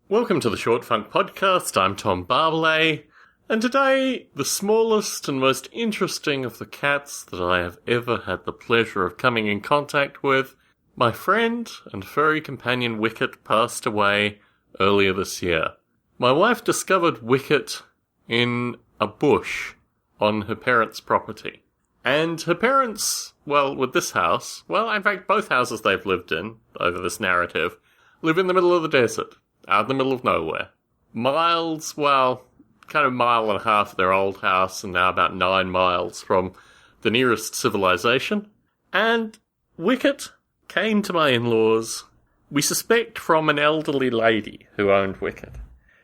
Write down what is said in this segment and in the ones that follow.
Welcome to the Short Funk Podcast. I'm Tom Barbalet, and today, the smallest and most interesting of the cats that I have ever had the pleasure of coming in contact with, my friend and furry companion Wicket passed away earlier this year. My wife discovered Wicket in a bush on her parents' property. And her parents, with this house, in fact both houses they've lived in over this narrative, live in the middle of the desert. Out in the middle of nowhere. Miles, kind of mile and a half of their old house, and now about 9 miles from the nearest civilization. And Wicket came to my in-laws, we suspect from an elderly lady who owned Wicket.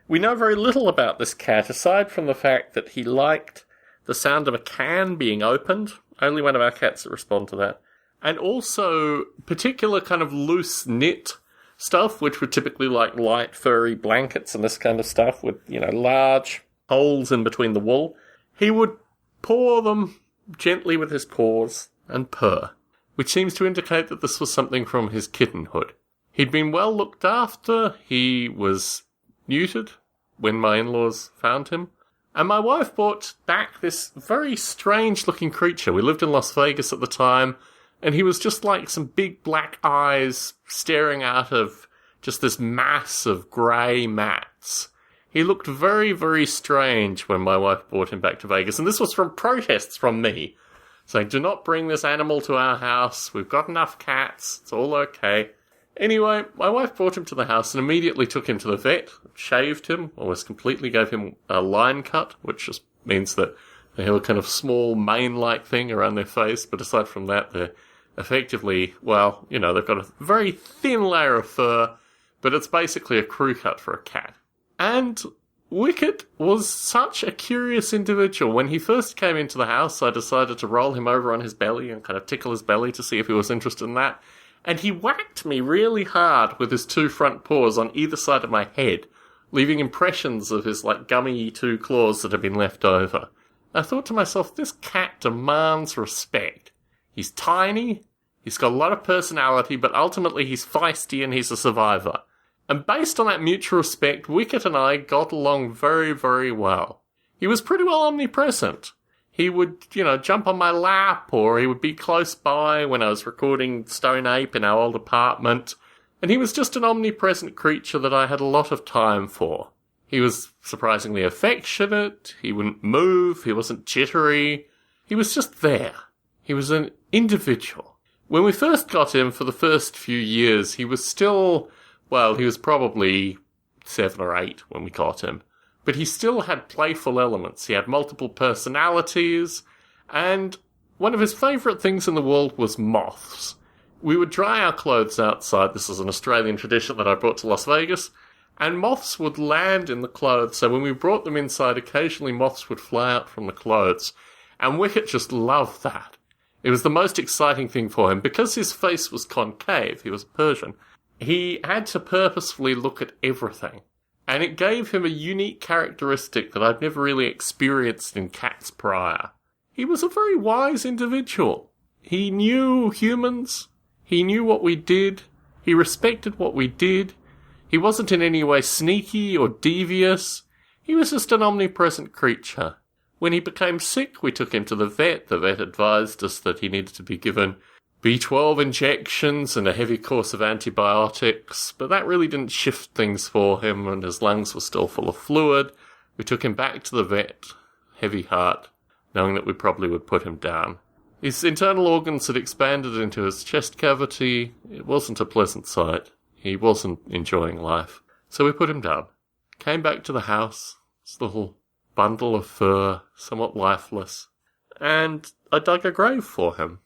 We know very little about this cat, aside from the fact that he liked the sound of a can being opened. Only one of our cats that respond to that. And also particular kind of loose knit stuff, which were typically like light furry blankets and this kind of stuff with, large holes in between the wool. He would paw them gently with his paws and purr, which seems to indicate that this was something from his kittenhood. He'd been well looked after. He was neutered when my in-laws found him. And my wife brought back this very strange-looking creature. We lived in Las Vegas at the time, and he was just like some big black eyes staring out of just this mass of grey mats. He looked very, very strange when my wife brought him back to Vegas. And this was from protests from me, saying, do not bring this animal to our house. We've got enough cats. It's all okay. Anyway, my wife brought him to the house and immediately took him to the vet, shaved him, almost completely gave him a line cut, which just means that they have a kind of small mane-like thing around their face. But aside from that, they're effectively, they've got a very thin layer of fur, but it's basically a crew cut for a cat. And Wicket was such a curious individual. When he first came into the house, I decided to roll him over on his belly and kind of tickle his belly to see if he was interested in that. And he whacked me really hard with his 2 front paws on either side of my head, leaving impressions of his gummy 2 claws that had been left over. I thought to myself, this cat demands respect. He's tiny, he's got a lot of personality, but ultimately he's feisty and he's a survivor. And based on that mutual respect, Wicket and I got along very, very well. He was pretty well omnipresent. He would, jump on my lap, or he would be close by when I was recording Stone Ape in our old apartment. And he was just an omnipresent creature that I had a lot of time for. He was surprisingly affectionate, he wouldn't move, he wasn't jittery. He was just there. He was an individual. When we first got him for the first few years, he was still, he was probably 7 or 8 when we got him. But he still had playful elements. He had multiple personalities, and one of his favourite things in the world was moths. We would dry our clothes outside. This is an Australian tradition that I brought to Las Vegas. And moths would land in the clothes, so when we brought them inside, occasionally moths would fly out from the clothes. And Wicket just loved that. It was the most exciting thing for him. Because his face was concave, he was Persian, he had to purposefully look at everything. And it gave him a unique characteristic that I'd never really experienced in cats prior. He was a very wise individual. He knew humans. He knew what we did. He respected what we did. He wasn't in any way sneaky or devious. He was just an omnipresent creature. When he became sick, we took him to the vet. The vet advised us that he needed to be given B12 injections and a heavy course of antibiotics, but that really didn't shift things for him, and his lungs were still full of fluid. We took him back to the vet, heavy heart, knowing that we probably would put him down. His internal organs had expanded into his chest cavity. It wasn't a pleasant sight. He wasn't enjoying life. So we put him down. Came back to the house, this little bundle of fur, somewhat lifeless, and I dug a grave for him.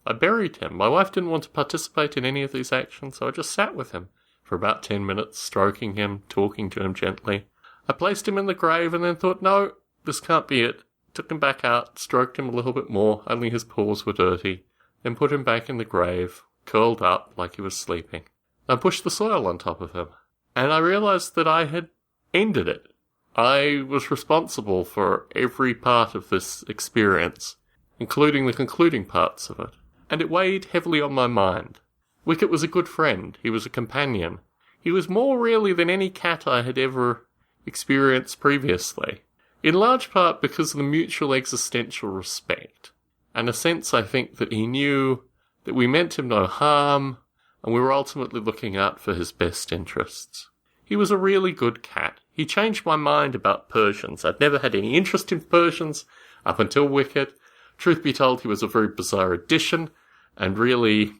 I buried him. My wife didn't want to participate in any of these actions, so I just sat with him for about 10 minutes, stroking him, talking to him gently. I placed him in the grave and then thought, no, this can't be it. Took him back out, stroked him a little bit more, only his paws were dirty, then put him back in the grave, curled up like he was sleeping. I pushed the soil on top of him, and I realized that I had ended it. I was responsible for every part of this experience, including the concluding parts of it, and it weighed heavily on my mind. Wicket was a good friend. He was a companion. He was more really than any cat I had ever experienced previously, in large part because of the mutual existential respect, and a sense, I think, that he knew that we meant him no harm, and we were ultimately looking out for his best interests. He was a really good cat. He changed my mind about Persians. I'd never had any interest in Persians up until Wicket. Truth be told, he was a very bizarre addition, and really,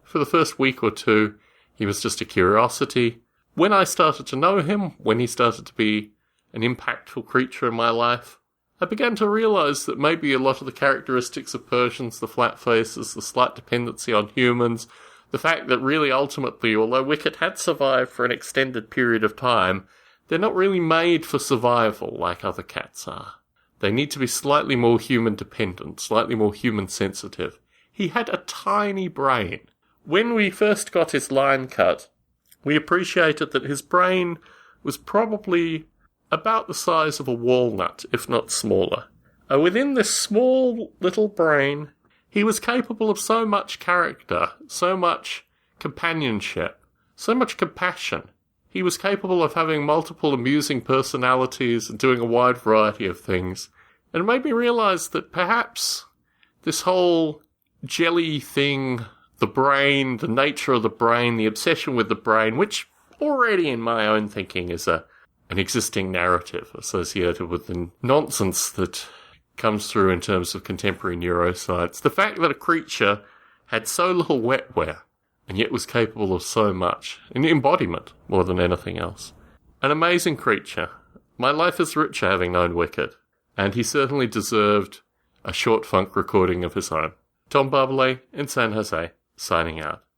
for the first week or two, he was just a curiosity. When I started to know him, when he started to be an impactful creature in my life, I began to realise that maybe a lot of the characteristics of Persians, the flat faces, the slight dependency on humans, the fact that really ultimately, although Wicket had survived for an extended period of time, they're not really made for survival like other cats are. They need to be slightly more human dependent, slightly more human sensitive. He had a tiny brain. When we first got his line cut, we appreciated that his brain was probably about the size of a walnut, if not smaller. Within this small little brain, he was capable of so much character, so much companionship, so much compassion. He was capable of having multiple amusing personalities and doing a wide variety of things. And it made me realise that perhaps this whole jelly thing, the brain, the nature of the brain, the obsession with the brain, which already in my own thinking is an existing narrative associated with the nonsense that comes through in terms of contemporary neuroscience. The fact that a creature had so little wetware and yet was capable of so much, an embodiment more than anything else. An amazing creature. My life is richer having known Wicket, and he certainly deserved a short funk recording of his own. Tom Barbalet in San Jose, signing out.